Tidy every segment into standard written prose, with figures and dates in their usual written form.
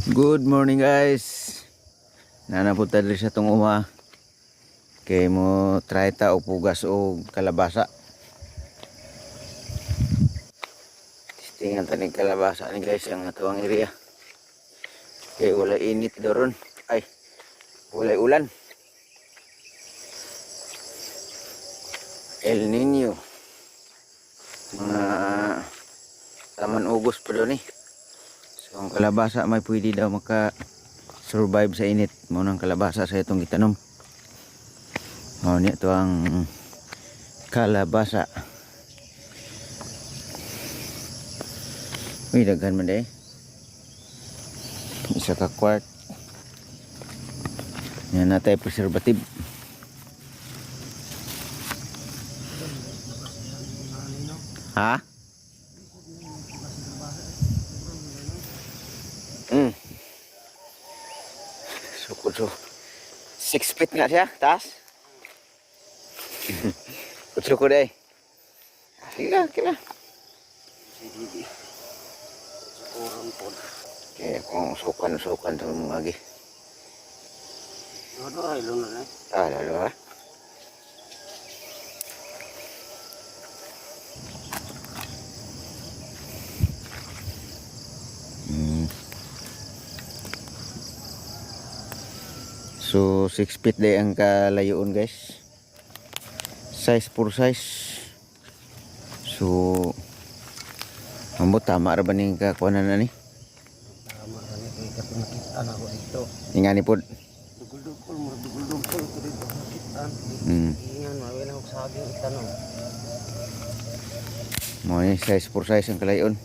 Good morning guys. Nanapunta diri sa tong uma. Kay mo try ta og pugas o kalabasa. Testingan ta ning kalabasa ni guys ang atuang area. Kay wala init doron. Ay, wala ulan. El Nino. Mga taman Ugos pa doon eh. So ang kalabasa may pwede daw maka survive sa init. Muna ang kalabasa sa itong gitanom. O niya ito ang kalabasa. Uy, daghan man day. Isa ka quart. Yan na tayo preservative. Ha? So 6 feet nga siya, taas. Kutso ko day. Sige lang. Kaya kung sukan sa mga lagi. Lalo ha. So 6 feet day ang kalayoon guys. Size for size. So ambot tama ra ba ning kakuanan na ni? Tama ra ni kay katong nakita na ko dito. Ingani pod. Dugul-dugul ko dito nakita. Ingan mawala og saging itanong. Mo ni size for size ang kalayoon.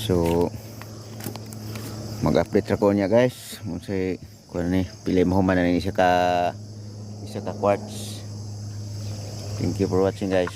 So mag-update ra ko niya guys. Mo say kuan ni pili mo man na isa ka quartz. Thank you for watching guys.